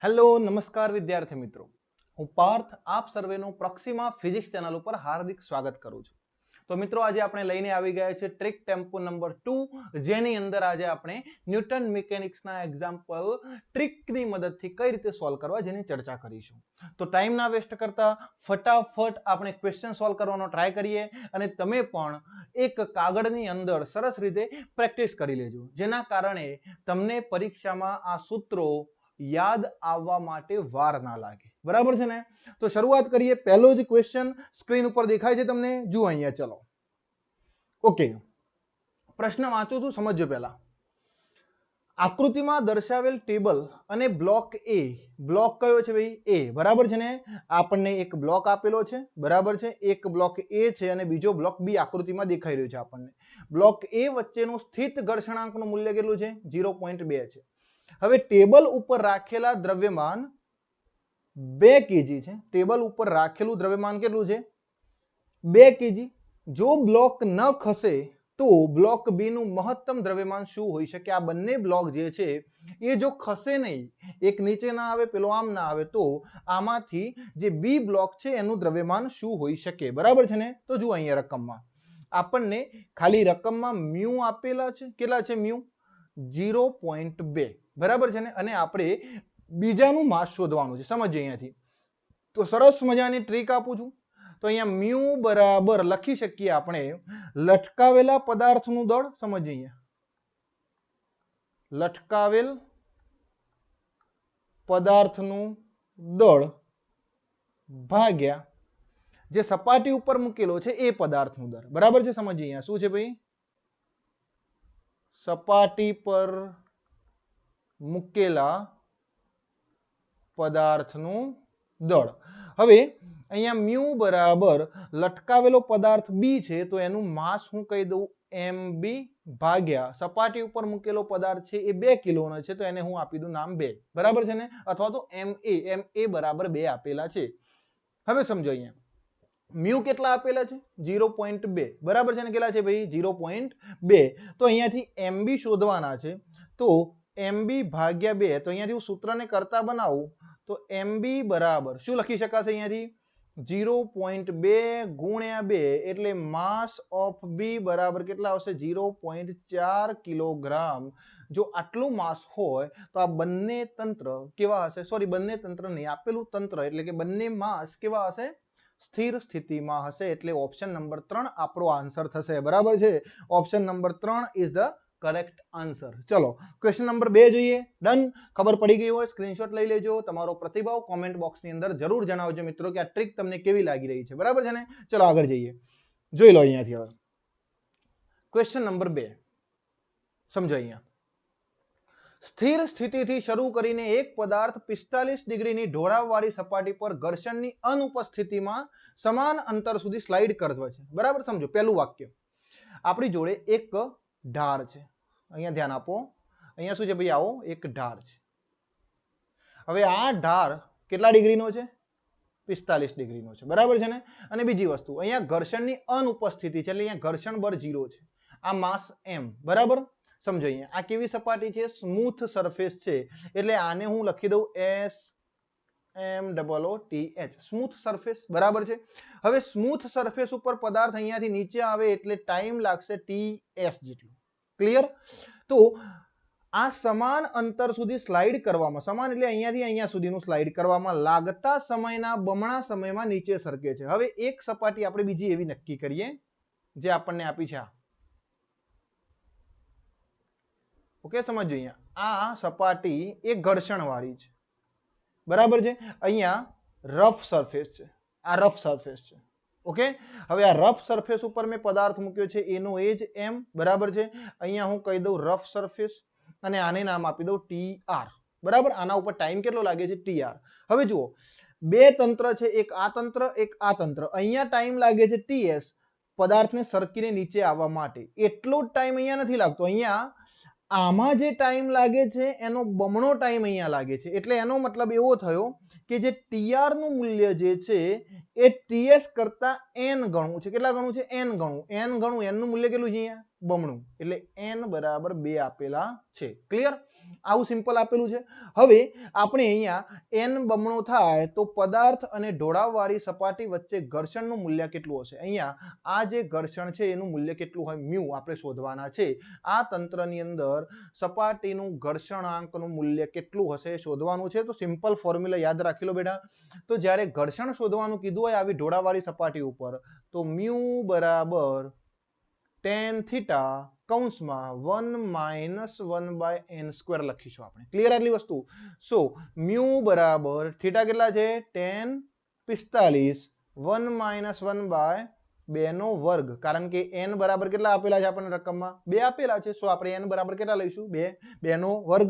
Hello નમસ્કાર વિદ્યાર્થી મિત્રો, હું પાર્થ આપ સર્વેનું પ્રોક્સિમા ફિઝિક્સ ચેનલ ઉપર હાર્દિક સ્વાગત કરું છું. તો મિત્રો આજે આપણે લઈને આવી ગયા છે ટ્રીક ટેમ્પો નંબર 2, જેની અંદર આજે આપણે ન્યૂટન મિકેનિક્સના એક્ઝામ્પલ ટ્રીકની મદદથી કઈ રીતે સોલ્વ કરવા જેની ચર્ચા કરીશું. તો ટાઈમ ના વેસ્ટ કરતા ફટાફટ આપણે ક્વેશ્ચન સોલ્વ કરવાનો ટ્રાય કરીએ અને તમે પણ એક કાગળની અંદર સરસ રીતે પ્રેક્ટિસ કરી લેજો, જેના કારણે તમને પરીક્ષામાં આ સૂત્રો યાદ આવવા માટે વાર ના લાગે. બરાબર છે ને? તો શરૂઆત કરીએ. પહેલો જ ક્વેશ્ચન સ્ક્રીન ઉપર દેખાય છે તમને, જુઓ અહીંયા. ચલો ઓકે, પ્રશ્ન વાંચું છું, સમજો. પહેલા આકૃતિમાં દર્શાવેલ ટેબલ અને બ્લોક એ, બ્લોક કયો છે ભાઈ? એ. બરાબર છે ને? આપણને એક બ્લોક આપેલો છે, બરાબર છે? એક બ્લોક એ છે અને બીજો બ્લોક બી આકૃતિમાં દેખાઈ રહ્યો છે આપણને. બ્લોક એ વચ્ચેનું સ્થિત ઘર્ષણાંકનું મૂલ્ય કેટલું છે? 0.2 છે. હવે ટેબલ ઉપર રાખેલા દ્રવ્યમાન 2 kg છે. ટેબલ ઉપર રાખેલું દ્રવ્યમાન કેટલું છે? 2 kg. જો બ્લોક ન ખસે તો બ્લોક બી નું મહત્તમ દ્રવ્યમાન શું હોઈ શકે? આ બંને બ્લોક જે છે એ જો ખસે નહીં, એક નીચે ના આવે પેલો આમ ના આવે, તો આમાંથી જે બી બ્લોક છે એનું દ્રવ્યમાન શું હોઈ શકે? બરાબર છે ને? તો જુઓ અહીંયા રકમમાં આપણને ખાલી રકમમાં મ્યુ આપેલા છે. કેટલા છે મ્યુ? 0.2. બરાબર છે ને? અને આપણે બીજાનું માસ શોધવાનું છે. સમજીએ અહીંયાથી. તો સરસ મજાની ટ્રીક આપું છું. તો અહીંયા મ્યુ બરાબર લખી શકીએ આપણે લટકાવેલા પદાર્થનું દળ. સમજીએ અહીંયા, લટકાવેલ પદાર્થનું દળ ભાગ્યા જે સપાટી ઉપર મૂકેલો છે એ પદાર્થનું દળ. બરાબર છે? સમજીએ અહીંયા શું છે ભાઈ? સપાટી પર મૂકેલા પદાર્થનું દળ. હવે અહીંયા મ્યુ બરાબર લટકાવેલો પદાર્થ બી છે, તો એનું માસ હું કહી દઉં mb ભાગ્યા સપાટી ઉપર મૂકેલો પદાર્થ છે એ 2 કિલોનો છે, તો એને હું આપી દઉં નામ 2. બરાબર છે ને? અથવા તો ma બરાબર 2 આપેલા છે. હવે સમજો અહીંયા મ્યુ કેટલા આપેલા છે? 0.2. બરાબર છે ને? કેટલા છે ભાઈ? 0.2. તો અહીંયાથી mb શોધવાના છે, તો mb ભાગ્યા 2. તો અહીંયાથી હું સૂત્રને કરતા બનાવું તો mb બરાબર શું લખી શકાશે? અહીંયાથી 0.2 ગુણ્યા 2 એટલે માસ ઓફ બી બરાબર કેટલા આવશે? 0.4 કિલોગ્રામ. જો આટલું માસ હોય તો આ બંને તંત્ર કેવા હશે? સોરી, બંને તંત્ર નહીં, આપેલું તંત્ર એટલે કે બંને માસ કેવા હશે? સ્થિર સ્થિતિમાં હશે. એટલે ઓપ્શન નંબર 3 આપણો આન્સર થશે. બરાબર છે? Option number 3 is the correct answer. ચલો ક્વેશ્ચન નંબર 2 જોઈએ. ડન? ખબર પડી ગઈ હોય સ્ક્રીનશોટ લઈ લેજો. તમારો પ્રતિભાવ કોમેન્ટ બોક્સની અંદર જરૂર જણાવજો મિત્રો કે આ ટ્રીક તમને કેવી લાગી રહી છે. બરાબર છે ને? ચલો આગળ જઈએ. જોઈ લો અહીંયાથી. હવે ક્વેશ્ચન નંબર 2 સમજો. અહીંયા સ્થિર સ્થિતિથી શરૂ કરીને એક પદાર્થ 45 ડિગ્રીની ઢોળાવવાળી સપાટી પર ઘર્ષણની અનુપસ્થિતિમાં સમાન અંતર સુધી સ્લાઇડ કરવે છે. બરાબર? સમજો પહેલું વાક્ય. આપણી જોડે એક ઢાળ છે. અહીંયા ધ્યાન આપો. અહીંયા શું છે ભાઈ? આવો એક ઢાળ છે. હવે આ ઢાળ કેટલા ડિગ્રીનો છે? 45 ડિગ્રીનો છે. બરાબર છે ને? અને બીજી વસ્તુ, અહીંયા ઘર્ષણની અનુપસ્થિતિ છે એટલે અહીંયા ઘર્ષણ બળ 0 છે. આ માસ m. બરાબર? સમજો અહીંયા આ કેવી સપાટી છે? સ્મૂથ સરફેસ છે. એટલે આને હું લખી દઉં SMOOTH, સ્મૂથ સરફેસ. બરાબર છે? હવે સ્મૂથ સરફેસ ઉપર પદાર્થ અહીંયાથી નીચે આવે એટલે ટાઈમ લાગશે TS જેટલું. ક્લિયર? તો આ સમાન અંતર સુધી સ્લાઇડ કરવામાં, સમાન એટલે અહીંયાથી અહીંયા સુધીનું સ્લાઇડ કરવામાં લાગતા સમયના બમણા સમયમાં નીચે સરકે છે. હવે એક સપાટી આપણે બીજી એવી નક્કી કરીએ જે આપણને આપી છે. ઓકે, સમજો અહીંયા આ સપાટી એક ઘર્ષણ વાળી છે. બરાબર છે? અહીંયા રફ સરફેસ છે. આ રફ સરફેસ છે. ઓકે, હવે આ રફ સરફેસ ઉપર મેં પદાર્થ મૂક્યો છે, એનો એજ m. બરાબર છે? અહીંયા હું કહી દઉં રફ સરફેસ અને આને નામ આપી દઉં TR. બરાબર? આના ઉપર ટાઈમ કેટલો લાગે છે? TR. હવે જુઓ બે તંત્ર છે, એક આ તંત્ર એક આ તંત્ર. અહીંયા ટાઈમ લાગે છે TS પદાર્થને સરકીને નીચે આવવા માટે. એટલો જ ટાઈમ અહીંયા નથી લાગતો. અહીંયા આમાં જે ટાઈમ લાગે છે એનો બમણો ટાઈમ અહીંયા લાગે છે. એટલે એનો મતલબ એવો થયો કે જે TR નું મૂલ્ય જે છે એ TS કરતા n ગણું છે. કેટલા ગણું છે? n ગણું. n ગણું n નું મૂલ્ય કેટલું છે અહીંયા? બમણું એટલે n બરાબર 2 આપેલા છે. ક્લિયર? આવું સિમ્પલ આપેલું છે. હવે આપણે અહીંયા n બમણો થાય તો પદાર્થ અને ઢોળાવવાળી સપાટી વચ્ચે ઘર્ષણનું મૂલ્ય કેટલું હશે? અહીંયા આ જે ઘર્ષણ છે એનું મૂલ્ય કેટલું હોય મ્યુ આપણે શોધવાના છે. આ તંત્રની અંદર સપાટીનું ઘર્ષણાંકનું મૂલ્ય કેટલું હશે શોધવાનું છે. તો સિમ્પલ ફોર્મ્યુલા યાદ રાખી લો બેટા. તો જ્યારે ઘર્ષણ શોધવાનું કીધું હોય આવી ઢોળાવવાળી સપાટી ઉપર તો મ્યુ બરાબર tan થીટા કૌંસમાં 1 - 1/n² લખીશું આપણે. ક્લિયર આટલી વસ્તુ? સો મ્યુ બરાબર થીટા કેટલા છે? tan 45 1 - 1/2 નો વર્ગ. કારણ કે n બરાબર કેટલા આપેલા છે આપણને રકમમાં? 2 આપેલા છે. સો આપણે n બરાબર કેટલા લઈશું? 2 નો વર્ગ.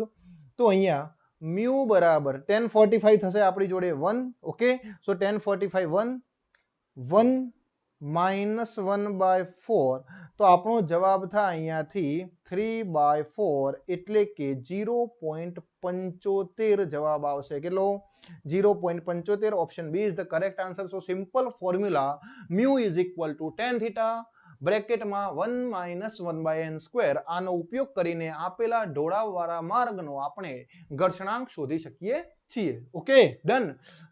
તો અહીંયા મ્યુ બરાબર tan 45 થશે આપણી જોડે 1. ઓકે, સો tan 45 1 -1/4 તો આપણો જવાબ થાય અહીંયાથી 3/4 એટલે કે 0.75 જવાબ આવશે. કેટલો? 0.75. Option B is the correct answer. So simple formula mu is equal to tan theta બ્રેકેટમાં 1 - 1/n². આનો ઉપયોગ કરીને આપેલા ઢોળાવવાળા માર્ગનો આપણે ઘર્ષણાંક શોધી શકીએ છીએ. Okay, done.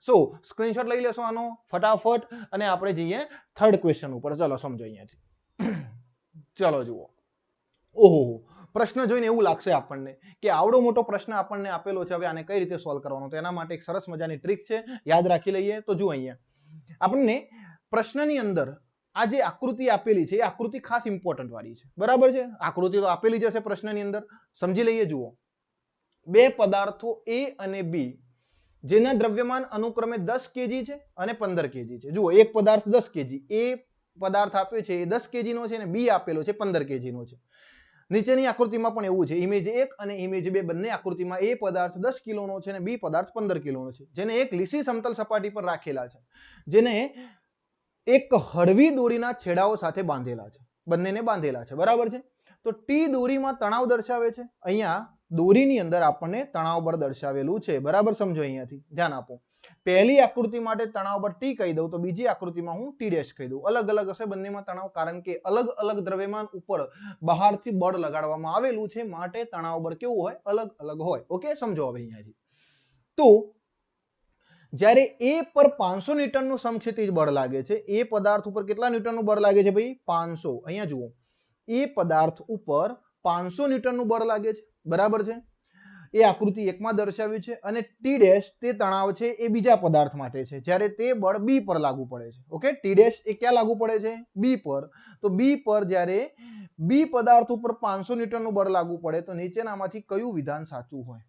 સો સ્ક્રીનશોટ લઈ લેશો આનો ફટાફટ અને આપણે જઈએ થર્ડ ક્વેશ્ચન ઉપર. ચલો સમજો અહીંયાથી. ચલો જુઓ. ઓહો, પ્રશ્ન જોઈને એવું લાગશે આપણને કે આવડો મોટો પ્રશ્ન આપણને આપેલો છે, હવે આને કઈ રીતે સોલ્વ કરવાનો? તો એના માટે એક સરસ મજાની ટ્રીક છે, યાદ રાખી લઈએ. તો જુઓ અહીંયા આપણને પ્રશ્નની અંદર આ જે આકૃતિ આપેલી છે એ આકૃતિ ખાસ ઇમ્પોર્ટન્ટ વાળી છે. બરાબર છે? આકૃતિ તો આપેલી જ હશે પ્રશ્નની અંદર. સમજી લઈએ. જુઓ, બે પદાર્થો A અને B જેના દ્રવ્યમાન અનુક્રમે 10 kg છે અને 15 kg છે. જુઓ, એક પદાર્થ 10 kg, A પદાર્થ આપ્યો છે એ 10 kg નો છે અને B આપેલો છે 15 kg નો છે. નીચેની આકૃતિમાં પણ એવું છે. ઇમેજ 1 અને ઇમેજ 2 બંને આકૃતિમાં A પદાર્થ 10 કિલોનો છે અને B પદાર્થ 15 કિલોનો છે, જેને એક લીસી સમતલ સપાટી પર રાખેલા છે, જેને એક હળવી દોરીના છેડાઓ સાથે બાંધેલા છે. બંનેને બાંધેલા છે. બરાબર છે? તો T દોરીમાં તણાવ દર્શાવે છે. અહીંયા દોરીની અંદર આપણને તણાવ બળ દર્શાવેલું છે. બરાબર? સમજો, અહીંયાથી ધ્યાન આપો. પહેલી આકૃતિ માટે તણાવ બળ T કહી દઉં તો બીજી આકૃતિમાં હું T' કહી દઉં. અલગ અલગ હશે બંનેમાં તણાવ, કારણ કે અલગ અલગ દ્રવ્યમાન ઉપર બહારથી બળ લગાડવામાં આવેલું છે, માટે તણાવ બળ કેવું હોય? અલગ અલગ હોય. ઓકે, સમજો હવે અહીંયાથી. તો જ્યારે A પર 500 ન્યૂટનનું સમક્ષિતિજ બળ લાગે છે, એ પદાર્થ ઉપર કેટલા ન્યૂટનનું બળ લાગે છે ભાઈ? 500. અહીંયા જુઓ, એ પદાર્થ ઉપર 500 ન્યૂટનનું બળ લાગે છે. બરાબર છે? એ આકૃતિ 1 માં દર્શાવ્યું છે. અને T' તે તણાવ છે એ બીજા પદાર્થ માટે છે, જ્યારે તે બળ B પર લાગુ પડે છે. ઓકે, T' એ ક્યાં લાગુ પડે છે? B પર. તો B પર જ્યારે B પદાર્થ ઉપર 500 ન્યૂટનનું બળ લાગુ પડે તો નીચેનામાંથી કયું વિધાન સાચું હોય?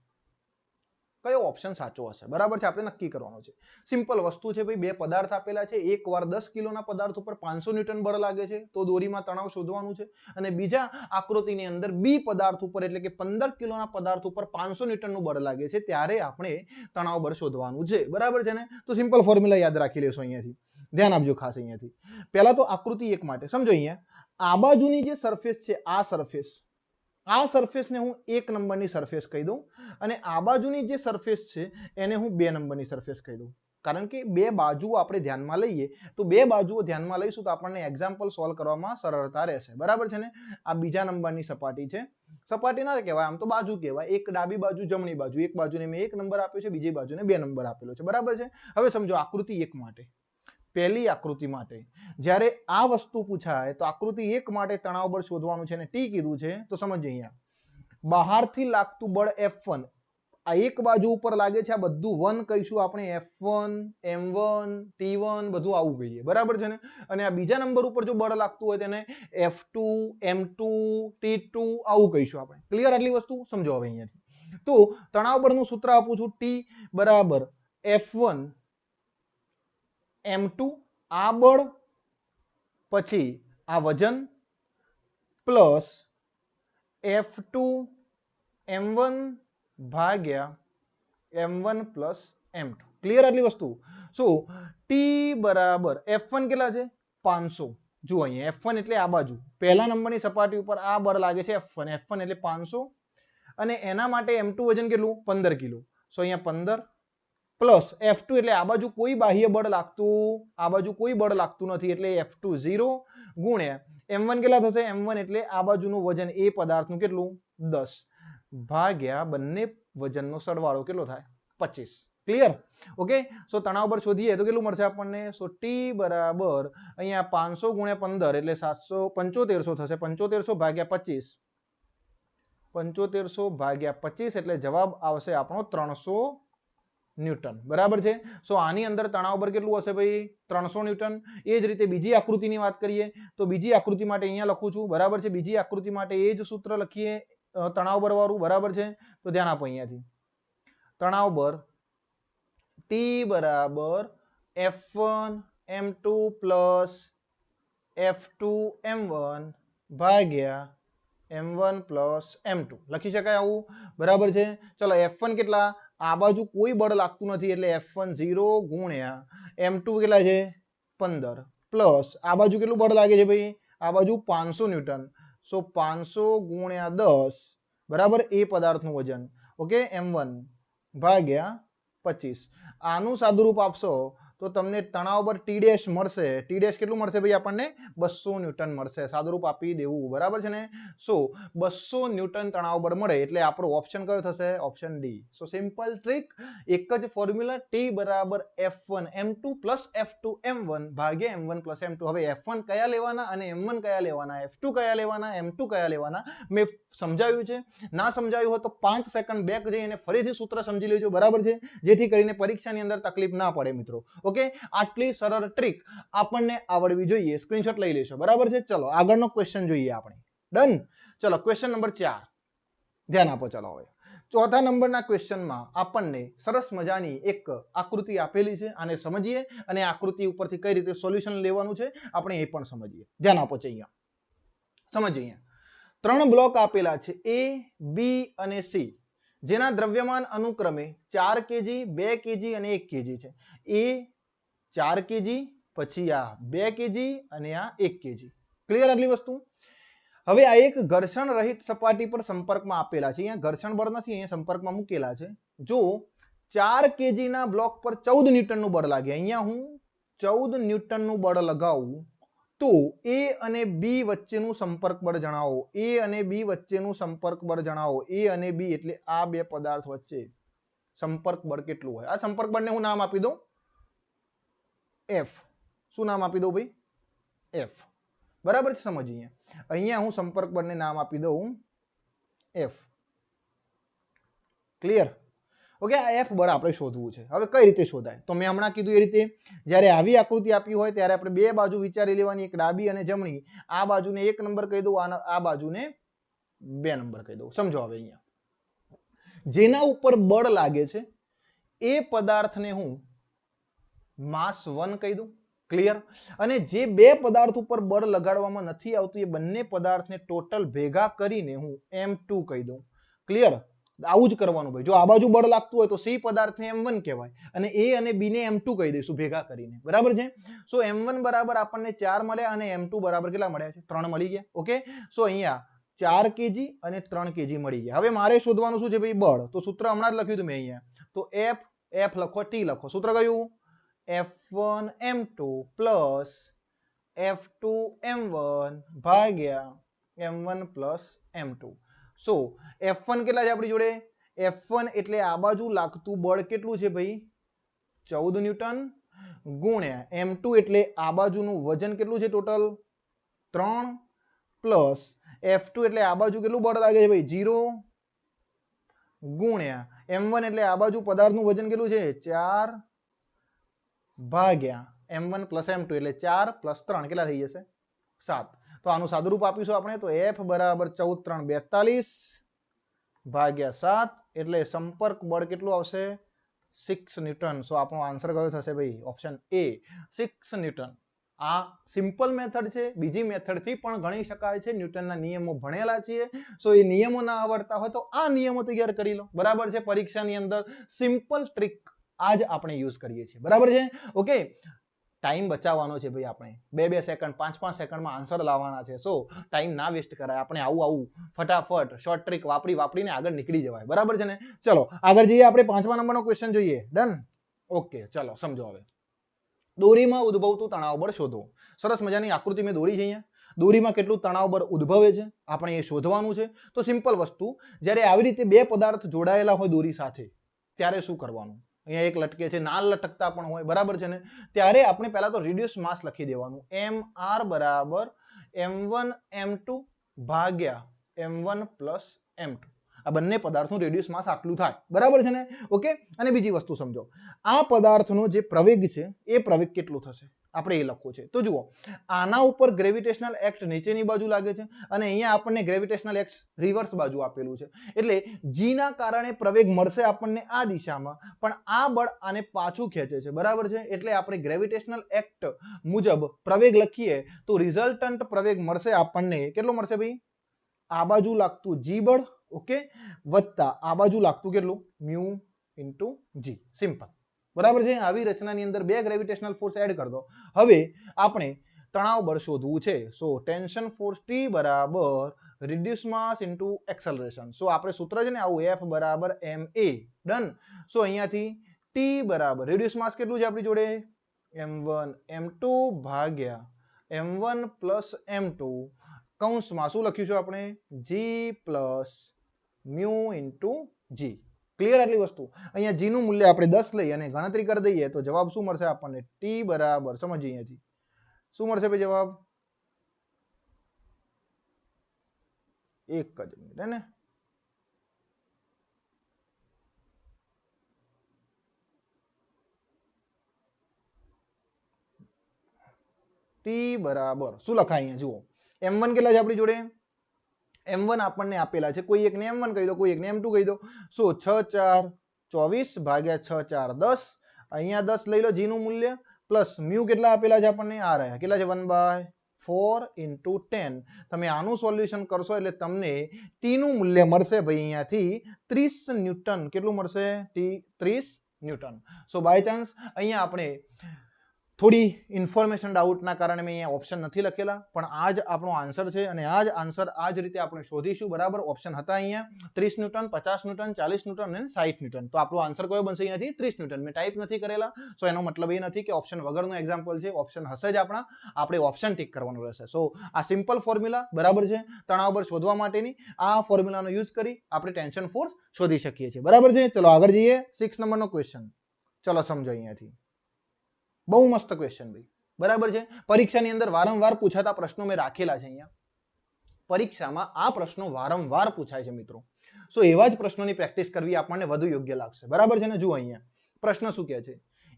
કયો ઓપ્શન સાચો હશે? બરાબર છે? આપણે નક્કી કરવાનો છે. સિમ્પલ વસ્તુ છે ભાઈ. બે પદાર્થ આપેલા છે, એક વાર 10 કિલોના પદાર્થ ઉપર 500 ન્યૂટન બળ લાગે છે, તો દોરીમાં તણાવ શોધવાનું છે. અને બીજા આકૃતિની અંદર B પદાર્થ ઉપર એટલે કે 15 કિલોના પદાર્થ ઉપર 500 ન્યૂટનનું બળ લાગે છે, ત્યારે આપણે તણાવ બળ શોધવાનું છે. બરાબર છે ને? તો સિમ્પલ ફોર્મ્યુલા યાદ રાખી લેશો. અહીંયાથી ધ્યાન આપજો ખાસ. અહીંયાથી પહેલા તો આકૃતિ 1 માટે સમજો. અહીંયા આ બાજુની જે સરફેસ છે, આ સરફેસને હું 1 નંબરની સરફેસ કહી દઉં અને આ બાજુની જે સરફેસ છે એને હું 2 નંબરની સરફેસ કહી દઉં. કારણ કે બે બાજુઓ આપણે ધ્યાનમાં લઈએ તો બે બાજુઓ ધ્યાનમાં લઈશું તો આપણને એક્ઝામ્પલ સોલ્વ કરવામાં સરળતા રહેશે. બરાબર છે ને? આ બીજા નંબરની સપાટી છે. સપાટી ના કહેવાય, આમ તો બાજુ કહેવાય. એક ડાબી બાજુ, જમણી બાજુ. એક બાજુને મેં 1 નંબર આપ્યો છે, બીજી બાજુને 2 નંબર આપેલો છે. બરાબર છે? હવે સમજો આકૃતિ 1 માટે, પહેલી આકૃતિ માટે જ્યારે આ વસ્તુ પૂછાય તો આકૃતિ 1 માટે તણાવ બળ શોધવાનું છે અને T કીધું છે. તો સમજીએ, અહીંયા બહારથી લાગતું બળ F1 આ એક બાજુ ઉપર લાગે છે, આ બધું 1 કહીશું આપણે. F1 M1 T1 બધું આવું કહીએ. બરાબર છે ને? અને આ બીજા નંબર ઉપર જો બળ લાગતું હોય તેને F2 M2 T2 આવું કહીશું આપણે. ક્લિયર આટલી વસ્તુ? સમજો હવે અહીંયાથી. તો તણાવ બળનું સૂત્ર આપું છું. T બરાબર F1 M2 આ બળ પછી આ વજન પ્લસ F2 M1 ભાગ્યા M1 પ્લસ M2. ક્લિયર આટલી વસ્તુ? સો T બરાબર F1 કેટલા છે? 500. જુઓ અહીંયા F1 એટલે આ બાજુ પહેલા નંબરની સપાટી ઉપર આ બળ લાગે છે F1 એટલે 500 અને એના માટે M2 વજન કેટલું? 15 કિલો. સો અહીંયા 15 પ્લસ F2 એટલે આ બાજુ કોઈ બાહ્ય બળ લાગતું નથી એટલે F2 0 ગુણ્યા m1 કેટલા થશે m1 એટલે આ બાજુનું વજન એ પદાર્થનું કેટલું 10 ભાગ્યા બંને વજનનો સરવાળો કેટલો થાય 25 ક્લિયર ઓકે સો તણાવ બળ શોધીએ તો કેટલું મળશે આપણને સો t બરાબર અહીંયા 500 ગુણ્યા 15 એટલે 7500 થશે 7500 ભાગ્યા 25 7500 ભાગ્યા 25 એટલે જવાબ આવશે આપણો 300 ન્यूटन बराबर है सो आनी अंदर तणाव बल केटલું હશે ભાઈ 300 ન્यूटन એ જ રીતે બીજી આકૃતિની વાત કરીએ તો બીજી આકૃતિ માટે અહીંયા લખું છું બરાબર છે બીજી આકૃતિ માટે એ જ સૂત્ર લખીએ તણાવ બળ વાળું બરાબર છે તો ધ્યાન આપો અહીંયાથી તણાવ બળ T બરાબર F1 M2 plus F2 M1 ભાગ્યા M1 પ્લસ M2 લખી શકાય આવું બરાબર છે ચલો F1 કેટલા આ બાજુ કોઈ બળ લાગતું નથી એટલે F1 0 ગુણ્યા M2 કેટલા છે 15 પ્લસ આ બાજુ કેટલું બળ લાગે છે ભાઈ આ બાજુ 500 ન્यूटन સો 500 ગુણ્યા 10 બરાબર એ પદાર્થનું વજન ઓકે M1 ભાગ્યા 25 આનું સાદુરૂપ આપશો તો તમને તણાવ પર T ડેશ મળશે T ડેશ કેટલું મળશે ભાઈ આપણને 200 ન્यूटन મળશે સાદુરૂપ આપી દેવું બરાબર છે ને સો 200 ન્यूटन તણાવ બળ મળે એટલે આપણો ઓપ્શન કયો થશે ઓપ્શન ડી સો સિમ્પલ ટ્રીક એક જ ફોર્મ્યુલા T બરાબર F1 M2 F2 M1 ભાગ્યા M1 M2 હવે F1 કયા લેવાના અને M1 કયા લેવાના F2 કયા લેવાના M2 કયા લેવાના મેં સમજાવ્યું છે ના સમજાવ્યું હોય તો 5 સેકન્ડ બેક જઈને ફરીથી સૂત્ર સમજી લેજો બરાબર છે જેથી કરીને પરીક્ષાની અંદર તકલીફ ના પડે મિત્રો ઓકે આટલી સરળ ટ્રીક આપણને આવડવી જોઈએ સ્ક્રીનશોટ લઈ લેશો બરાબર છે ચલો આગળનો ક્વેશ્ચન જોઈએ આપણે ડન ચલો ક્વેશ્ચન નંબર 4 ધ્યાન આપો ચલો હવે ચોથા નંબરના ક્વેશ્ચનમાં આપણને સરસ મજાની એક આકૃતિ આપેલી છે આને સમજીએ અને આકૃતિ ઉપરથી કઈ રીતે સોલ્યુશન લેવાનું છે આપણે એ પણ સમજીએ ધ્યાન આપો છે અહીંયા સમજીએ અહીંયા 3 બ્લોક આપેલા છે A B અને C જેના દ્રવ્યમાન અનુક્રમે 4 kg 2 kg અને 1 kg છે A 4 kg પછી આ 2 kg અને આ 1 kg ક્લિયર આટલી વસ્તુ હવે આ એક ઘર્ષણ રહિત સપાટી પર સંપર્કમાં આપેલા છે અહીંયા ઘર્ષણ બળ નથી અહીંયા સંપર્કમાં મૂકેલા છે જો 4 kg ના બ્લોક પર 14 ન્यूटन નું બળ લાગે અહીંયા હું 14 ન્यूटन નું બળ લગાવું તો A અને B વચ્ચેનું સંપર્ક બળ જણાવો A અને B વચ્ચેનું સંપર્ક બળ જણાવો A અને B એટલે આ બે પદાર્થ વચ્ચે સંપર્ક બળ કેટલું હોય આ સંપર્ક બળને હું નામ આપી દઉં F શું નામ આપી દઉં ભાઈ F બરાબર છે સમજીએ અહીંયા હું સંપર્ક બળને નામ આપી દઉં F ક્લિયર ઓકે આ F બળ આપણે શોધવું છે હવે કઈ રીતે શોધાય તો મેં હમણાં કીધું એ રીતે જ્યારે આવી આકૃતિ આપી હોય ત્યારે આપણે બે બાજુ વિચારી લેવાની એક ડાબી અને જમણી આ બાજુને 1 નંબર કહી દઉં આ બાજુને 2 નંબર કહી દઉં સમજો હવે અહીંયા જેના ઉપર બળ લાગે છે એ પદાર્થને હું માસ 1 કહી દઉં ક્લિયર અને જે બે પદાર્થ ઉપર બળ લગાડવામાં નથી આવતું એ બંને પદાર્થને ટોટલ ભેગા કરીને હું M2 કહી દઉં ક્લિયર આવું જ કરવાનું ભાઈ જો આ બાજુ બળ લાગતું હોય તો C પદાર્થને M1 કહેવાય અને A અને B ને M2 કહી દઈશું ભેગા કરીને બરાબર છે સો M1 બરાબર આપણને 4 મળ્યા અને M2 બરાબર કેટલા મળ્યા છે 3 મળી ગયા ઓકે સો અહીંયા 4 kg અને 3 kg મળી ગયા હવે મારે શોધવાનું શું છે ભાઈ બળ તો સૂત્ર હમણાં જ લખ્યું હતું મેં અહીંયા તો F લખો T લખો સૂત્ર કયું F1 M2 plus F2 M1 ભાગ્યા M1 પ્લસ M2 સો F1 કેટલા છે આપણી જોડે F1 એટલે આ બાજુ લાગતું બળ કેટલું છે ભાઈ 14 ન્यूटन ગુણ્યા M2 એટલે આ બાજુનું વજન કેટલું છે ટોટલ 3 પ્લસ F2 એટલે આ બાજુ કેટલું બળ લાગે છે ભાઈ 0 ગુણ્યા M1 એટલે આ બાજુ પદાર્થનું વજન કેટલું છે 4 ભાગ્યા M1 પ્લસ M2 એટલે 4 પ્લસ 3 કેટલા થઈ જશે 7 તો આનું સાદુરૂપ આપીશું આપણે તો F બરાબર 14 3 42 ભાગ્યા 7 એટલે સંપર્ક બળ કેટલું આવશે 6 ન્यूटन સો આપણો આન્સર કયો થશે ભાઈ ઓપ્શન A 6 ન્यूटन આ સિમ્પલ મેથડ છે બીજી મેથડ થી પણ ગણી શકાય છે ન્યૂટનના નિયમો ભણેલા છીએ સો એ નિયમો ના આવડતા હોય તો આ નિયમો તૈયાર કરી લો બરાબર છે પરીક્ષાની અંદર સિમ્પલ ટ્રીક આજ આપણે યુઝ કરીએ છીએ બરાબર છે ઓકે ટાઈમ બચાવવાનો છે ભાઈ આપણે 2 સેકન્ડ 5 સેકન્ડમાં આન્સર લાવવાના છે સો ટાઈમ ના વેસ્ટ કરાય આપણે આવું ફટાફટ શોર્ટ ટ્રીક વાપરીને આગળ નીકળી જવાય બરાબર છે ને ચલો આગળ જઈએ આપણે 5મા નંબરનો ક્વેશ્ચન જોઈએ ડન ઓકે ચલો સમજો હવે દોરીમાં ઉદ્ભવતું તણાવ બળ શોધો સરસ મજાની આકૃતિ મેં દોરી છે અહીંયા દોરીમાં કેટલું તણાવ બળ ઉદ્ભવે છે આપણે એ શોધવાનું છે. તો સિમ્પલ વસ્તુ, જ્યારે આવી રીતે બે પદાર્થ જોડાયેલા હોય દોરી સાથે ત્યારે શું કરવાનું? અહીંયા એક લટકે છે, નાલ લટકતા પણ હોય, બરાબર છે ને? ત્યારે આપણે પહેલા તો રિડ્યુસ માસ લખી દેવાનું, mr બરાબર m1 m2 ભાગ્યા m1 પ્લસ m2. આ બંને પદાર્થનું રેડિયસ માસ આટલું થાય, બરાબર છે ને? ઓકે. અને બીજી વસ્તુ સમજો, આ પદાર્થનો જે પ્રવેગ છે એ પ્રવેગ કેટલું થશે આપણે એ લખવું છે. તો જુઓ, આના ઉપર ગ્રેવિટેશનલ એક્ટ નીચેની બાજુ લાગે છે અને અહીંયા આપણને ગ્રેવિટેશનલ એક્ટ રિવર્સ બાજુ આપેલું છે. એટલે g ના કારણે પ્રવેગ મળશે આપણને આ દિશામાં, પણ આ બળ આને પાછું ખેંચે છે, બરાબર છે? એટલે આપણે ગ્રેવિટેશનલ એક્ટ મુજબ પ્રવેગ લખીએ તો રિઝલ્ટન્ટ પ્રવેગ મળશે આપણને, કેટલો મળશે ભાઈ? આ બાજુ લાગતું g બળ, ઓકે, વત્તા આ બાજુ લાગતું કેટલું? Mu into g. સિમ્પલ, બરાબર છે? આવી રચનાની અંદર બે ગ્રેવિટેશનલ ફોર્સ એડ કરી દો. હવે આપણે તણાવ બળ શોધવું છે. સો ટેન્શન ફોર્સ T બરાબર રિડ્યુસ માસ ઇન્ટુ એક્સેલરેશન. સો આપણે સૂત્ર છે ને આવું, F બરાબર ma. ડન. સો અહીંયાથી T બરાબર રિડ્યુસ માસ કેટલું છે આપણી જોડે? m1 m2 ભાગ્યા m1 પ્લસ m2 કૌંસમાં શું લખ્યું છે આપણે? g plus mu into g. Clear આટલી વસ્તુ? અહીંયા g નું મૂલ્ય આપણે 10 લઈ અને ગણતરી કરી દઈએ તો જવાબ શું મળશે આપણને? T બરાબર, સમજીએ અહીંયાથી શું મળશે ભાઈ જવાબ? એક જ મિનિટ, હે ને? T બરાબર શું લખાય અહીંયા જુઓ, m1 કેટલા છે આપણી જોડે? m1 આપણને આપેલા છે, કોઈ એકને m1 કહી દો, કોઈ એકને m2 કહી દો. સો 6 4 24 ભાગ્યા 6 4 10. અહીંયા 10 લઈ લો g નું મૂલ્ય, પ્લસ મ્યુ કેટલા આપેલા છે આપણને? આ રહ્યા, કેટલા છે? 1/4 ઇન્ટુ 10. તમે આનું સોલ્યુશન કરશો એટલે તમને t નું મૂલ્ય મળશે ભાઈ અહીંયાથી 30 ન્યૂટન. કેટલું મળશે? t 30 newton. So by chance અહીંયા આપણે થોડી ઇન્ફોર્મેશન ડાઉટના કારણે મેં અહીંયા ઓપ્શન નથી લખેલા, પણ આ જ આપણો આન્સર છે અને આ જ આન્સર આ જ રીતે આપણે શોધીશું, બરાબર? ઓપ્શન હતા અહીંયા 30 ન્યૂટન, 50 ન્યૂટન, 40 ન્યૂટન અને 60 ન્યૂટન. તો આપણો આન્સર કયો બનશે અહીંયાથી? 30 ન્યૂટન. મેં ટાઈપ નથી કરેલા, સો એનો મતલબ એ નથી કે ઓપ્શન વગરનું એક્ઝામ્પલ છે. ઓપ્શન હશે જ આપણા, આપણે ઓપ્શન ટિક કરવાનું રહેશે. સો આ સિમ્પલ ફોર્મ્યુલા, બરાબર છે, તણાવ બળ શોધવા માટેની આ ફોર્મ્યુલાનો યુઝ કરી આપણે ટેન્શન ફોર્સ શોધી શકીએ છીએ, બરાબર છે? ચલો આગળ જઈએ. 6 નંબરનો ક્વેશ્ચન, ચલો સમજો અહીંયાથી. બહુ મસ્ત ક્વેશ્ચન ભાઈ, બરાબર છે? પરીક્ષાની અંદર વારંવાર પૂછાતા પ્રશ્નો મેં રાખેલા છે અહીંયા. પરીક્ષામાં આ પ્રશ્નો વારંવાર પૂછાય છે મિત્રો. સો એવા જ પ્રશ્નોની પ્રેક્ટિસ કરવી આપણને વધુ યોગ્ય લાગશે, બરાબર છે ને? જુઓ અહીંયા પ્રશ્ન શું કહે છે,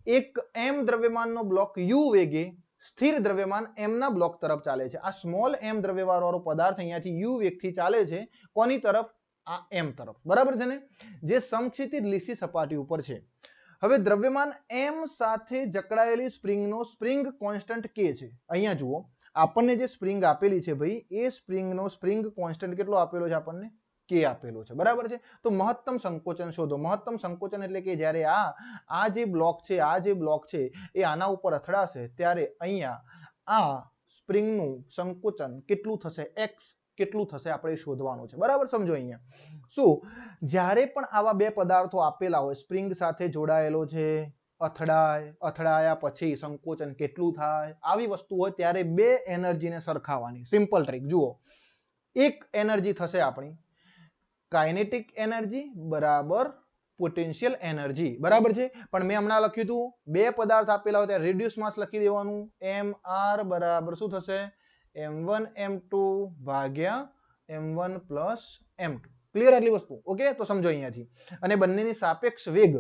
એક m દ્રવ્યમાનનો બ્લોક u વેગે સ્થિર દ્રવ્યમાન m ના બ્લોક તરફ ચાલે છે. આ સ્મોલ m દ્રવ્યમાન વાળો પદાર્થ અહીંયાથી u વેગથી ચાલે છે, કોની તરફ? આ m તરફ, બરાબર છે ને? જે સમક્ષિતિજ લીસી સપાટી ઉપર છે. હવે દ્રવ્યમાન m સાથે જકડાયેલી સ્પ્રિંગનો સ્પ્રિંગ કોન્સ્ટન્ટ k છે. અહીંયા જુઓ, આપણને જે સ્પ્રિંગ આપેલી છે ભાઈ, એ સ્પ્રિંગનો સ્પ્રિંગ કોન્સ્ટન્ટ કેટલો આપેલો છે આપણને? k આપેલો છે, બરાબર છે? તો મહત્તમ સંકોચન શોધો. મહત્તમ સંકોચન એટલે કે જ્યારે આ જે બ્લોક છે, આ જે બ્લોક છે એ આના ઉપર અથડાશે ત્યારે અહીંયા આ સ્પ્રિંગનું સંકોચન કેટલું થશે? x કેટલું થશે આપણે શોધવાનું છે, બરાબર? સમજો અહીંયા શું, જ્યારે પણ આવા બે પદાર્થો આપેલા હોય, સ્પ્રિંગ સાથે જોડાયેલો છે, અથડાયા પછી સંકોચન કેટલું થાય, આવી વસ્તુ હોય ત્યારે બે એનર્જીને સરખાવવાની. સિમ્પલ ટ્રીક જુઓ, એક એનર્જી થશે આપણી કાઇનેટિક એનર્જી બરાબર પોટેન્શિયલ એનર્જી, બરાબર છે? પણ મેં હમણાં લખ્યું હતું બે પદાર્થ આપેલા હોય ત્યારે રિડ્યુસ માસ લખી દેવાનું, mr બરાબર શું થશે? m1 m2 ભાગ્યા m1 પ્લસ m2. ક્લિયર આટલી વસ્તુ? ઓકે. તો સમજો અહીંયાથી, અને બંનેની સાપેક્ષ વેગ,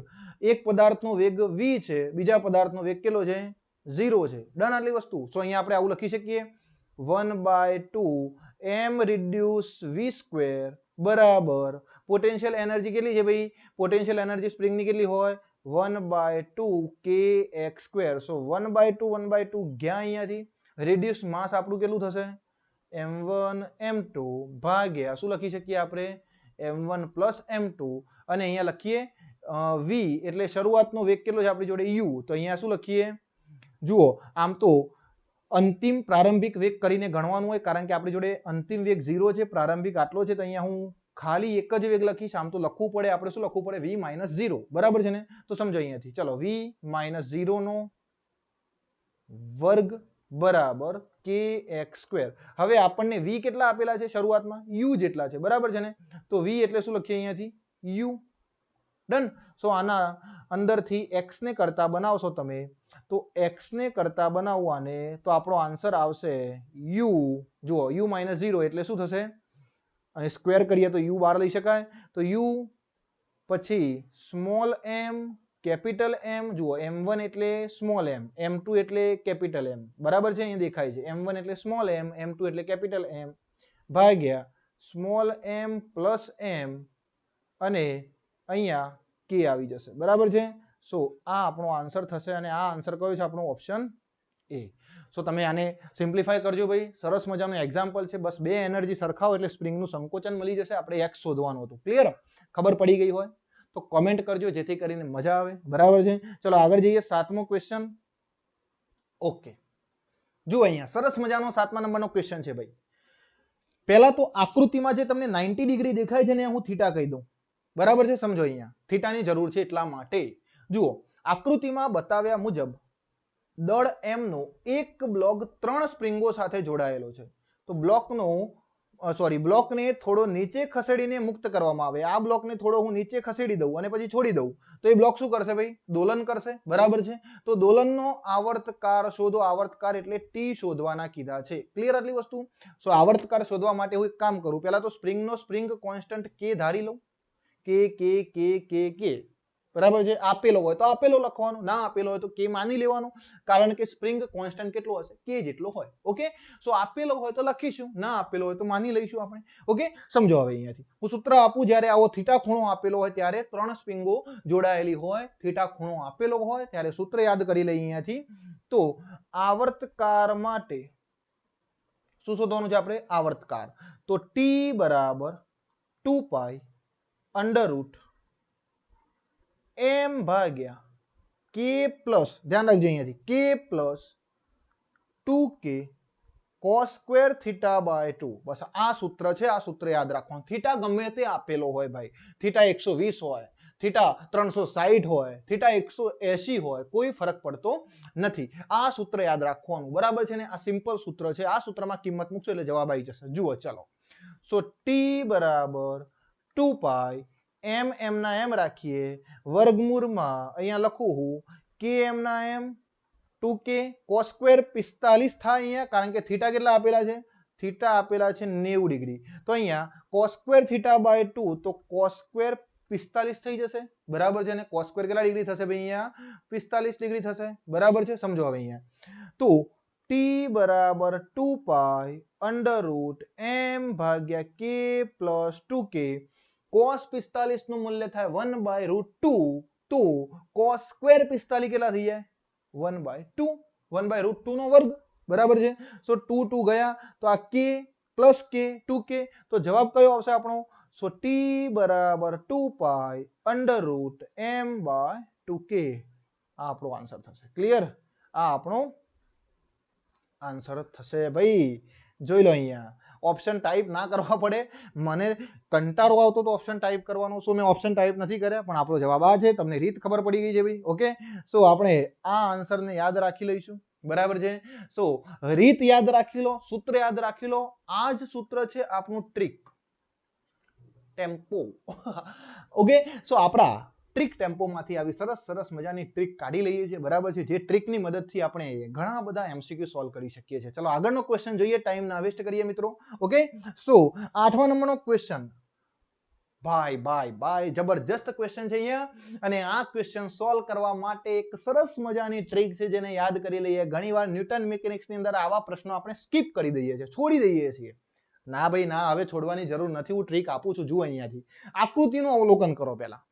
એક પદાર્થનો વેગ v છે, બીજા પદાર્થનો વેગ કેટલો છે? 0 છે. ડન આટલી વસ્તુ? સો અહીંયા આપણે આવું લખી શકીએ 1/2 m રિડ્યુસ v સ્ક્વેર બરાબર પોટેન્શિયલ એનર્જી કેટલી છે ભાઈ? પોટેન્શિયલ એનર્જી સ્પ્રિંગની કેટલી હોય? 1/2 kx સ્ક્વેર. સો 1/2 ગયા અહીંયાથી, રેડિયસ માસ આપણું કેટલું થશે? m1 m2 ભાગ્યા શું લખી શકીએ આપણે? m1 plus m2. અને અહીંયા લખીએ v એટલે શરૂઆતનો વેગ કેટલો છે આપણી જોડે? u. તો અહીંયા શું લખીએ? જુઓ, આમ તો અંતિમ પ્રારંભિક વેગ કરીને ગણવાનું હોય, કારણ કે આપણી જોડે અંતિમ વેગ 0 છે, પ્રારંભિક આટલો છે. તો અહીંયા હું ખાલી એક જ વેગ લખીશ. આમ તો લખવું પડે, આપણે શું લખવું પડે? v - 0, બરાબર છે ને? તો સમજો અહીંયાથી, ચલો v - 0 નો વર્ગ બરાબર kx². હવે આપણને v કેટલા આપેલા છે શરૂઆતમાં? u જેટલા છે, બરાબર છે ને? તો v એટલે શું લખીએ અહીંયાથી? u. ડન. સો આના અંદરથી x ને કરતા બનાવશો તમે તો x ને કરતા બનાવવાને તો આપણો આન્સર આવશે u. જુઓ u - 0 એટલે શું થશે? અહીં સ્ક્વેર કરીએ તો u બહાર લઈ શકાય, તો u પછી સ્મોલ m કેપિટલ M. જુઓ m1 એટલે સ્મોલ m, m2 એટલે કેપિટલ M, બરાબર છે? અહીં દેખાય છે m1 એટલે સ્મોલ m, m2 એટલે કેપિટલ M ભાગ્યા સ્મોલ m પ્લસ m અને અહીંયા k આવી જશે, બરાબર છે? સો આ આપણો આન્સર થશે અને આ આન્સર કયો છે આપણો? Option A. સો તમે આને સિમ્પ્લિફાય કરજો ભાઈ, સરસ મજાનું એક્ઝામ્પલ છે. બસ બે એનર્જી સરખાવો એટલે સ્પ્રિંગનું સંકોચન મળી જશે. આપણે x શોધવાનું હતું. ક્લિયર? ખબર પડી ગઈ હોય તો કોમેન્ટ કરજો જેથી કરીને મજા આવે, બરાબર છે? ચલો આગળ જઈએ. 7મો ક્વેશ્ચન. ઓકે, જુઓ અહીંયા સરસ મજાનો 7મા નંબરનો ક્વેશ્ચન છે ભાઈ. પહેલા તો આકૃતિમાં જે તમને 90 ડિગ્રી દેખાય છે ને હું થીટા કહી દઉં, બરાબર છે? સમજો અહીંયા થીટાની જરૂર છે એટલા માટે. જુઓ આકૃતિમાં બતાવ્યા મુજબ દળ m નો એક બ્લોક 3 સ્પ્રિંગો સાથે જોડાયેલો છે. તો બ્લોકને થોડો નીચે ખસેડીને મુક્ત કરવામાં આવે. આ બ્લોકને થોડો હું નીચે ખસેડી દઉં અને પછી છોડી દઉં તો એ બ્લોક શું કરશે ભાઈ? દોલન કરશે, બરાબર છે? તો દોલનનો આવર્તકાર શોધો. આવર્તકાર એટલે t શોધવાના કીધા છે. ક્લિયર આટલી વસ્તુ? સો આવર્તકાર શોધવા માટે હું એક કામ કરું, પહેલા તો સ્પ્રિંગ કોન્સ્ટન્ટ k ધારી લઉં. k, બરાબર છે? આપેલો હોય તો આપેલો લખવાનો, ના આપેલો હોય તો k માની લેવાનો, કારણ કે સ્પ્રિંગ કોન્સ્ટન્ટ કેટલો હશે? k જેટલો હોય. ઓકે, સો આપેલો હોય તો લખીશું, ના આપેલો હોય તો માની લઈશું આપણે. ઓકે, સમજો હવે અહીંયાથી હું સૂત્ર આપું. જ્યારે આવો થીટા ખૂણો આપેલો હોય ત્યારે 3 સ્પ્રિંગો જોડાયેલી હોય, થીટા ખૂણો આપેલો હોય ત્યારે સૂત્ર યાદ કરી લઈએ અહીંયાથી. તો આવર્તકાર માટે શું શોધવાનું છે આપણે? આવર્તકાર. તો t બરાબર 2π √ m ભાગ્યા k પ્લસ, ધ્યાન રાખજો અહીંયાથી, k પ્લસ 2k cos² θ/2. બસ આ સૂત્ર છે, આ સૂત્ર યાદ રાખવાનું. થીટા ગમે તે આપેલો હોય ભાઈ, થીટા 120 હોય, થીટા 360 હોય, થીટા 180 હોય, કોઈ ફરક પડતો નથી. આ સૂત્ર યાદ રાખવાનું, બરાબર છે ને? આ સિમ્પલ સૂત્ર છે. આ સૂત્રમાં કિંમત મૂકશો એટલે જવાબ આવી જશે. જુઓ ચલો, સો t બરાબર 2π m ના m રાખીએ, વર્ગમૂળમાં અહીંયા લખું હું k m ના m, 2k cos² 45 થાય અહીંયા, કારણ કે થીટા કેટલા આપેલા છે? થીટા આપેલા છે 90 ડિગ્રી. તો અહીંયા cos² θ/2, તો cos² 45 થઈ જશે, બરાબર છે ને? cos² કેટલા ડિગ્રી થશે ભાઈ? અહીંયા 45 ડિગ્રી થશે, બરાબર છે? સમજો હવે અહીંયા. તો t બરાબર 2π √ m ભાગ્યા k પ્લસ 2k. cos 45 નું મૂલ્ય થાય 1/√2. તો cos² 45 કેટલા થઈ જાય? 1/2. 1/√2 નો વર્ગ, બરાબર છે? સો 2 ગયા તો આ k પ્લસ k 2k, તો જવાબ કયો આવશે આપણો? સો t બરાબર 2π √m/2k. આ આપણો આન્સર થશે. ક્લિયર? આ આપણો આન્સર થશે ભાઈ. જોઈ લો અહીંયા, ઓપ્શન ટાઈપ ના કરવા પડે. મને કંટાળો આવતો તો ઓપ્શન ટાઈપ કરવાનો, સો મેં ઓપ્શન ટાઈપ નથી કર્યા, પણ આપણો જવાબ આ છે. તમને રીત ખબર પડી ગઈ છે ભાઈ. ઓકે, સો આપણે આ આન્સરને યાદ રાખી લઈશું, બરાબર છે? સો રીત યાદ રાખી લો, સૂત્ર યાદ રાખી લો. આ જ સૂત્ર છે આપણું ટ્રીક ટેમ્પો. ઓકે, સો આપણા ટ્રીક ટેમ્પોમાંથી આવી સરસ મજાની ટ્રીક કાઢી લઈએ છીએ, બરાબર છે? જે ટ્રીકની મદદથી આપણે ઘણા બધા MCQ સોલ્વ કરી શકીએ છીએ. ચલો આગળનો ક્વેશ્ચન જોઈએ, ટાઈમ ના વેસ્ટ કરીએ મિત્રો. ઓકે, સો 8મા નંબરનો ક્વેશ્ચન. ભાઈ જબરજસ્ત ક્વેશ્ચન છે અહીંયા. અને આ ક્વેશ્ચન સોલ્વ કરવા માટે એક સરસ મજાની ટ્રીક છે જેને યાદ કરી લઈએ. ઘણીવાર ન્યૂટન મિકેનિક્સની અંદર આવા પ્રશ્નો આપણે સ્કીપ કરી દઈએ છીએ, છોડી દઈએ છીએ. ના ભાઈ ના, હવે છોડવાની જરૂર નથી. હું ટ્રીક આપું છું. જુઓ અહીંયાથી આકૃતિનું અવલોકન કરો. પહેલા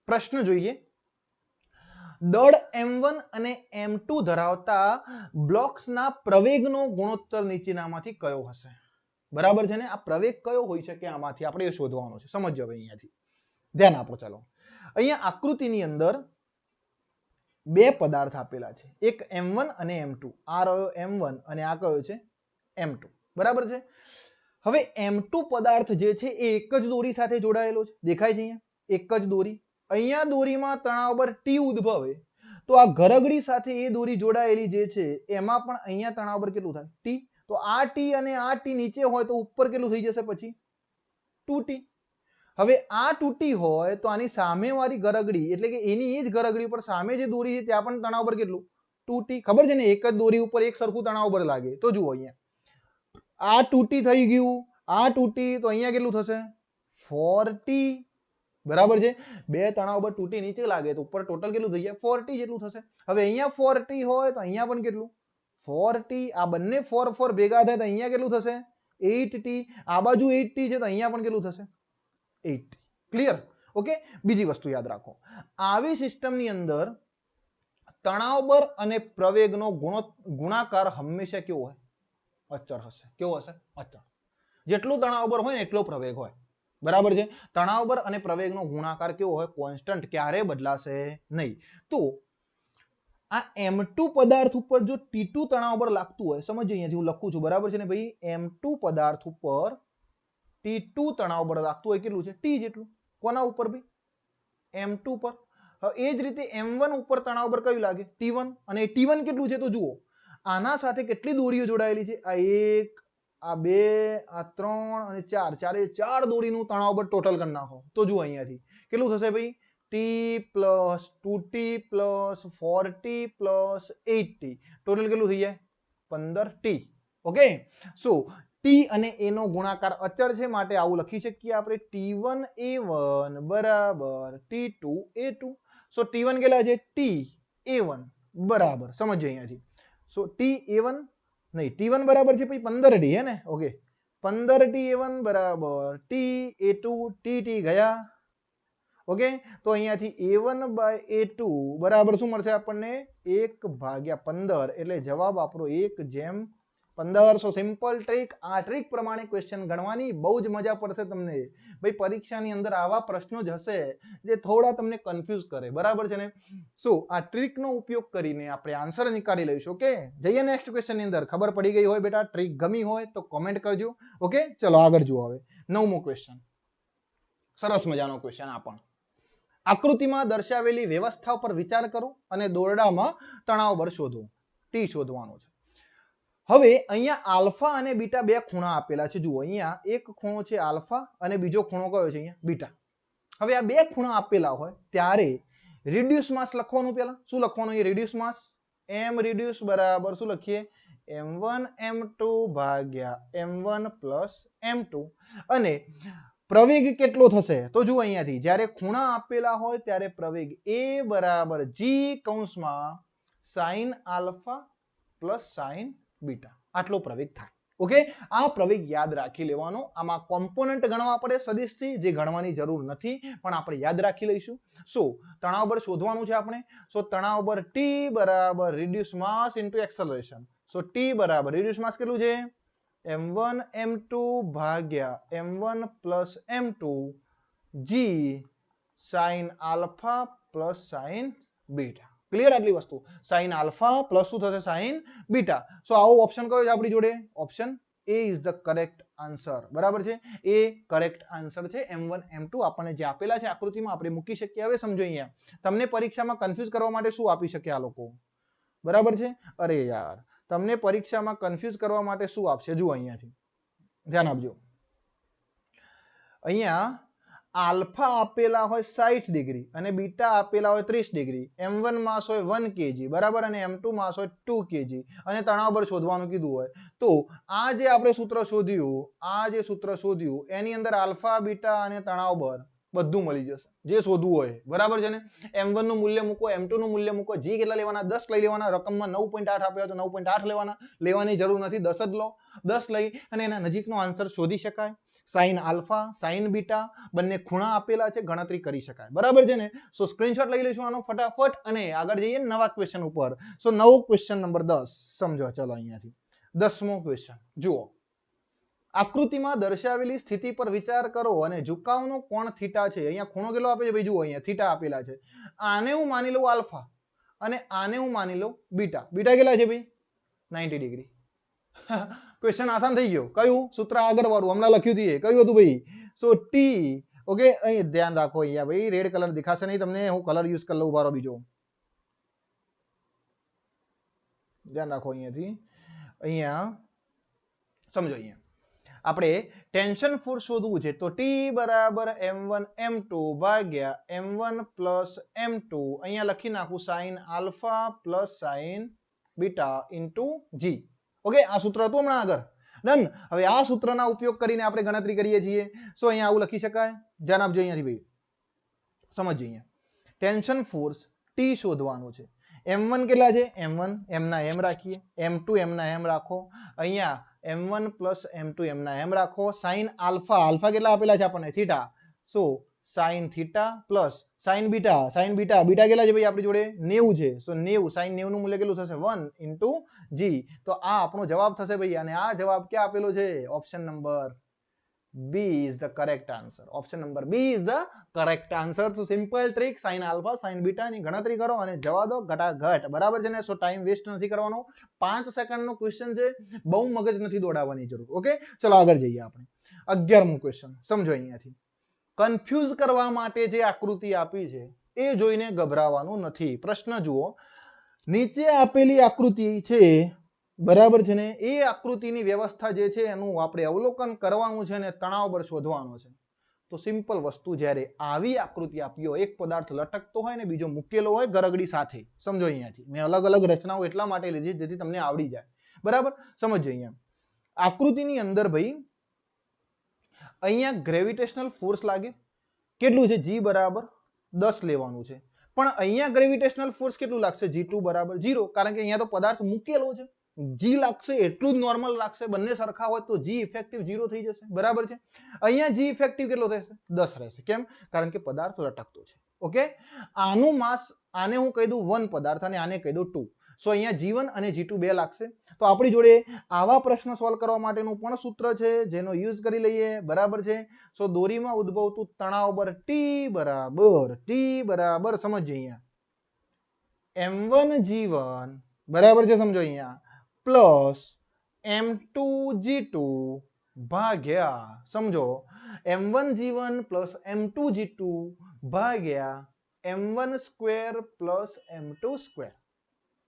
પ્રશ્ન જોઈએ. દળ m1 અને m2 ધરાવતા બ્લોક્સના પ્રવેગનો ગુણોત્તર નીચેનામાંથી કયો હશે? બરાબર છે ને? આ પ્રવેગ કયો હોઈ શકે આમાંથી આપણે એ શોધવાનો છે. સમજો હવે અહીંયાથી ધ્યાન આપો. ચાલો અહીંયા આકૃતિની અંદર બે પદાર્થ આપેલા છે, એક m1 અને m2. આ રહ્યો m1 અને આ કયો છે? m2, બરાબર છે? હવે m2 પદાર્થ જે છે એ એક જ દોરી સાથે જોડાયેલો છે. દેખાય છે અહીંયા એક જ દોરી. અહીંયા દોરીમાં તણાવ બળ T ઉદ્ભવે તો આ ગરગડી સાથે એ દોરી જોડાયેલી જે છે એમાં પણ અહીંયા તણાવ બળ કેટલું થાય ટી. તો આ ટી અને આ ટી નીચે હોય તો ઉપર કેટલું થઈ જશે પછી 2t. હવે આ તૂટી હોય તો આની સામેવાળી ગરગડી એટલે કે એની એ જ ગરગડી ઉપર સામે જે દોરી છે ત્યાં પણ તણાવ બળ કેટલું 2t. ખબર છે ને, એક જ દોરી ઉપર એક સરખું તણાવ બળ લાગે. તો જુઓ અહીંયા આ 2t થઈ ગયું, આ 2t, તો અહીંયા કેટલું થશે 4t. બરાબર છે, બે તણાવ બળ 2t નીચે લાગે તો ઉપર ટોટલ કેટલું થઈ જાય 4t જેટલું થશે. હવે અહીંયા 4t હોય તો અહીંયા પણ કેટલું 4t. આ બંને 4 4 ભેગા થાય તો અહીંયા કેટલું થશે 8t. આ બાજુ 8t છે તો અહીંયા પણ કેટલું થશે 8t. ક્લિયર? ઓકે. બીજી વસ્તુ યાદ રાખો, આવી સિસ્ટમની અંદર તણાવ બળ અને પ્રવેગનો ગુણાકાર હંમેશા કેવો હોય અચળ હશે. કેવો હશે અચળ. જેટલું તણાવ બળ હોય ને એટલો પ્રવેગ હોય. બરાબર છે, તણાવ બળ અને પ્રવેગનો ગુણાકાર કેવો હોય કોન્સ્ટન્ટ, ક્યારે બદલાશે નહીં. તો આ M2 પદાર્થ ઉપર જો T2 તણાવ બળ લાગતું હોય, સમજો અહીંયાથી હું લખું છું, બરાબર છે ને ભાઈ, M2 પદાર્થ ઉપર T2 તણાવ બળ લાગતું હોય કેટલું છે T જેટલું. કોના ઉપર ભાઈ M2 પર. એ જ રીતે M1 ઉપર તણાવ બળ કયું લાગે T1. અને T1 કેટલું છે તો જુઓ આના સાથે કેટલી દોરીઓ જોડાયેલી છે, આ 1, આ 2, આ 3 અને 4, ચારે 4 દોરીનું તણાવ બળ ટોટલ કરી નાખો તો જુઓ અહીંયાથી કેટલું થશે ભાઈ T plus 2T plus 4T plus 8T, total કેટલું થઈ જાય 15T. ઓકે. સો T અને A નો ગુણાકાર અચળ છે માટે આવું લખી શકીએ આપણે T1 A1 બરાબર T2 A2. સો T1 કેટલા છે T A1 બરાબર, સમજો અહીંયાથી. સો T A1 નહીં, T1 બરાબર છે પછી 15T હે ને. ઓકે, 15T A1 બરાબર T A2 TT ગયા. ઓકે, તો અહીંયાથી A1 બાય A2 બરાબર શું મળશે આપણને 1/15, એટલે જવાબ આપણો 1/15. સો સિમ્પલ ટ્રીક. આ ટ્રીક પ્રમાણે ક્વેશ્ચન ગણવાની બહુ જ મજા પડશે તમને ભાઈ. પરીક્ષાની અંદર આવા પ્રશ્નો જ હશે જે થોડા તમને કન્ફ્યુઝ કરે. બરાબર છે ને. સો આ ટ્રીકનો ઉપયોગ કરીને આપણે આન્સર નીકાળી લઈશું. ઓકે, જઈએ નેક્સ્ટ ક્વેશ્ચનની અંદર. ખબર પડી ગઈ હોય બેટા, ટ્રીક ગમી હોય તો કોમેન્ટ કરજો. ઓકે, ચલો આગળ જુઓ. હવે 9મો ક્વેશ્ચન, સરસ મજાનો ક્વેશ્ચન. આ પણ આકૃતિમાં દર્શાવેલી વ્યવસ્થા પર વિચાર કરો અને દોરડામાં તણાવ બળ શોધો. T શોધવાનું છે. હવે અહીંયા આલ્ફા અને બીટા બે ખૂણા આપેલા છે. જુઓ અહીંયા એક ખૂણો છે આલ્ફા અને બીજો ખૂણો કયો છે અહીંયા બીટા. હવે આ બે ખૂણા આપેલા હોય ત્યારે રિડ્યુસ માસ લખવાનું. પહેલા શું લખવાનું છે રિડ્યુસ માસ? M રિડ્યુસ બરાબર શું લખીએ M1 M2 ભાગ્યા M1 પ્લસ M2. અને પ્રવેગ કેટલો થશે તો જુઓ અહીંયાથી જ્યારે ખૂણા આપેલા હોય ત્યારે પ્રવેગ A બરાબર G કૌંસમાં sin alpha plus sin beta, આટલો પ્રવેગ થાય. ઓકે, આ પ્રવેગ યાદ રાખી લેવાનો. આમાં કોમ્પોનન્ટ ગણવા પડે સદિશથી, જે ગણવાની જરૂર નથી પણ આપણે યાદ રાખી લઈશું. સો તણાવ બળ શોધવાનું છે આપણે. સો તણાવ બળ T બરાબર રિડ્યુસ માસ ઇન્ટુ એક્સેલરેશન. સો T બરાબર રિડ્યુસ માસ કેટલું છે M1 M2 ભાગ્યા M1 plus M2 G sin alpha plus sin beta. Clear? આટલી વસ્તુ sin આલ્ફા પ્લસ શું થશે sin બીટા. સો આવો ઓપ્શન કયો છે આપણી જોડે? Option A is the correct answer. બરાબર છે, એ કરેક્ટ આન્સર છે. M1 M2 આપણને જે આપેલા છે આકૃતિમાં આપણે મૂકી શકીએ. હવે સમજો અહીંયા તમને પરીક્ષામાં કન્ફ્યુઝ કરવા માટે શું આપી શકે આ લોકો? બરાબર છે, અરે યાર તમને પરીક્ષામાં કન્ફ્યુઝ કરવા માટે શું આપશે? જુઓ અહીંયાથી ધ્યાન આપજો. અહીંયા આલ્ફા આપેલા હોય 60 ડિગ્રી અને બીટા આપેલા હોય 30 ડિગ્રી. M1 માસ હોય 1 kg બરાબર અને M2 માસ હોય 2 kg અને તણાવ બળ શોધવાનું કીધું હોય. તો આ જે આપણે સૂત્ર શોધ્યું એની અંદર આલ્ફા બીટા અને તણાવ બળ બધું મળી જશે જે શોધવું હોય. બરાબર છે ને. M1 નું મૂલ્ય મૂકો, M2 નું મૂલ્ય મૂકો. G કેટલા લેવાના? 10 લઈ લેવાના. રકમમાં 9.8 આપ્યો તો 9.8 લેવાના. લેવાની જરૂર નથી, 10 જ લો. 10 લઈ અને એના નજીકનો આન્સર શોધી શકાય. સાઇન આલ્ફા સાઇન બીટા બંને ખૂણા આપેલા છે, ગણતરી કરી શકાય. બરાબર છે ને. સો સ્ક્રીનશોટ લઈ લઈશું આનો ફટાફટ અને આગળ જઈએ નવા ક્વેશ્ચન ઉપર. સો નવો ક્વેશ્ચન નંબર 10 સમજો. ચલો અહીંયાથી 10મો ક્વેશ્ચન જુઓ. આકૃતિમાં દર્શાવેલી સ્થિતિ પર વિચાર કરો અને ઝુકાવનો કોણ થીટા છે. અહીંયા ખૂણો કેટલો આપે છે ભાઈ? જુઓ અહીંયા થીટા આપેલા છે. આને હું માની લઉં આલ્ફા અને આને હું માની લઉં બીટા. બીટા કેટલા છે ભાઈ? 90 ડિગ્રી. ક્વેશ્ચન આસાન થઈ ગયો. કયું સૂત્ર આગળ વાળું હમણાં લખ્યું હતું એ કયું હતું ભાઈ? સો ટી. ઓકે, અહીં ધ્યાન રાખો. અહીંયા ભાઈ રેડ કલર દેખાશે નહીં તમને, હું કલર યુઝ કરી લઉં. બારો બીજો ધ્યાન રાખો અહીંયાથી અહીંયા સમજો અહીંયા આપણે ટેન્શન ફોર્સ શોધવું છે તો T બરાબર m1 m2 ભાગ્યા m1 પ્લસ m2 અહીંયા લખી નાખું sin alpha plus sin beta into g. Okay, આ સૂત્ર હતું હમણાં આગળ. ડન. હવે આ સૂત્રના ઉપયોગ કરીને આપણે ગણતરી કરીએ છીએ. સો અહીંયા આવું લખી શકાય. ધ્યાન આપજો અહીંયાથી ભાઈ. સમજજો અહીંયા. ટેન્શન ફોર્સ T શોધવાનું છે. m1 કેટલા છે? m1 m ના m રાખીએ, m2 m ના m રાખો, અહીંયા m1 પ્લસ m2 m ના m રાખો, sin આલ્ફા, આલ્ફા કેટલા આપેલા છે આપણને? થીટા. સો sin theta plus sin beta, beta કેટલા છે ભાઈ આપણી જોડે? 90 છે. સો 90, sin 90 નું મૂલ્ય કેટલું થશે? 1 ઇન્ટુ g. તો આ આપણો જવાબ થશે ભાઈ. અને આ જવાબ ક્યાં આપેલો છે? Option number B is the correct answer. Option number B is the correct answer. So simple trick, sin alpha sin beta ની ગણતરી કરો અને જવા દો ઘટાઘટ. બરાબર છે ને? સો ટાઈમ વેસ્ટ નથી કરવાનો. 5 સેકન્ડ નો ક્વેશ્ચન છે, બહુ મગજ નથી દોડાવવાની જરૂર. ઓકે, ચલો આગળ જઈએ આપણે. 11મો ક્વેશ્ચન સમજો અહીંયાથી. કન્ફ્યુઝ કરવા માટે જે આકૃતિ આપી છે એ જોઈને ગભરાવાનું નથી. પ્રશ્ન જુઓ. નીચે આપેલી આકૃતિ છે, બરાબર છે ને? એ આકૃતિની વ્યવસ્થા જે છે એનું આપણે અવલોકન કરવાનું છે અને તણાવ બળ શોધવાનો છે. તો સિમ્પલ વસ્તુ, જ્યારે આવી આકૃતિ આપી હોય, એક પદાર્થ લટકતો હોય ને બીજો મૂકેલો હોય ગરગડી સાથે. સમજો અહીંયાથી મેં અલગ અલગ રચનાઓ એટલા માટે લીધી જેથી તમને આવડી જાય. બરાબર, સમજો અહીંયા આકૃતિની અંદર ભાઈ અહીંયા ગ્રેવિટેશનલ ફોર્સ લાગે. કેટલું છે? G બરાબર 10 લેવાનું છે. પણ અહીંયા ગ્રેવિટેશનલ ફોર્સ કેટલું લાગશે? G2 બરાબર 0, કારણ કે અહીંયા તો પદાર્થ મૂકેલો છે. G લાગશે એટલું જ નોર્મલ લાગશે. બંને સરખા હોય તો G ઇફેક્ટિવ 0 થઈ જશે. બરાબર છે? અહીંયા G ઇફેક્ટિવ કેટલો રહેશે? 10 રહેશે. કેમ? કારણ કે પદાર્થ લટકતો છે. ઓકે, આનું માસ, આને હું કહી દઉં 1 પદાર્થ અને આને કહી દઉં 2. સો અહીંયા G1 અને G2 બે લાગશે. તો આપણી જોડે આવા પ્રશ્ન સોલ્વ કરવા માટેનું પણ સૂત્ર છે જેનો યુઝ કરી લઈએ. બરાબર છે? સો દોરીમાં ઉદ્ભવતું તણાવ બળ T બરાબર સમજો અહીંયા m1 G1 બરાબર છે, સમજો અહીંયા પ્લસ m2 G2 ભાગ્યા સમજો m1 G1 plus m2 G2 ભાગ્યા m1 square plus m2 square.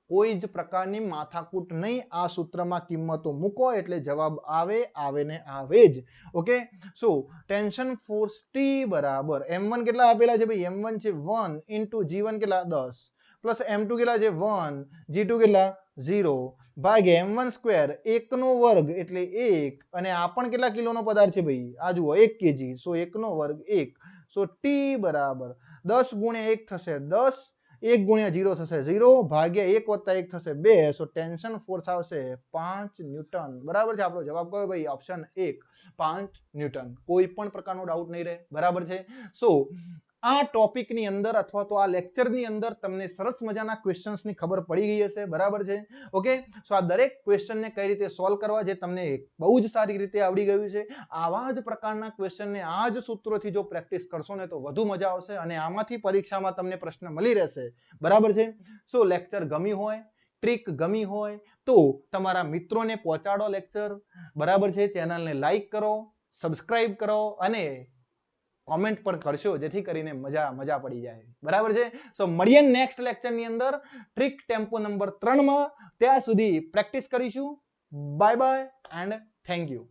કોઈ જ પ્રકારની માથાકૂટ નહીં. આ સૂત્રમાં કિંમતો મૂકો એટલે જવાબ આવે ને આવે જ. ઓકે, સો ટેન્શન ફોર્સ T બરાબર m1 કેટલા આપેલા છે ભાઈ? m1 છે 1 ઇન્ટુ G1 કેટલા? 10 પ્લસ m2 કેટલા છે? 1, G2 કેટલા? 0 ભાગ્યા m1 સ્ક્વેર 1 નો વર્ગ એટલે 1, અને આ પણ કેટલા કિલોનો પદાર્થ છે ભાઈ? આ જુઓ 1 kg. સો 1 નો વર્ગ 1. સો T બરાબર 10 ગુણ્યા 1 થશે 10, 1 ગુણ્યા 0 થશે 0, ભાગ્યા 1 વત્તા 1 થશે 2. સો ટેન્શન ફોર્સ આવશે 5 ન્યૂટન. બરાબર છે? આપણો જવાબ કયો ભાઈ? Option 1, 5 newton. કોઈ પણ પ્રકારનો ડાઉટ નહીં રહે. બરાબર છે? સો આ ટોપિકની અંદર અથવા તો આ લેક્ચરની અંદર તમને સરસ મજાના ક્વેશ્ચન્સની ખબર પડી ગઈ હશે. બરાબર છે? ઓકે, સો આ દરેક ક્વેશ્ચનને કઈ રીતે સોલ્વ કરવા જે તમને બહુ જ સારી રીતે આવડી ગયું છે. આવા જ પ્રકારના ક્વેશ્ચનને આ જ સૂત્રોથી જો પ્રેક્ટિસ કરશો ને તો વધુ મજા આવશે અને આમાંથી પરીક્ષામાં તમને પ્રશ્ન મળી રહેશે. બરાબર છે? સો લેક્ચર ગમી હોય, ટ્રીક ગમી હોય તો તમારા મિત્રોને પહોંચાડો લેક્ચર. બરાબર છે? ચેનલને લાઈક કરો, સબસ્ક્રાઇબ કરો અને કોમેન્ટ પણ કરશો જેથી કરીને મજા પડી જાય. બરાબર છે? સો મળીએ નેક્સ્ટ લેક્ચરની અંદર ટ્રીક ટેમ્પો નંબર 3 માં. ત્યાં સુધી પ્રેક્ટિસ કરીશું. Bye bye and thank you.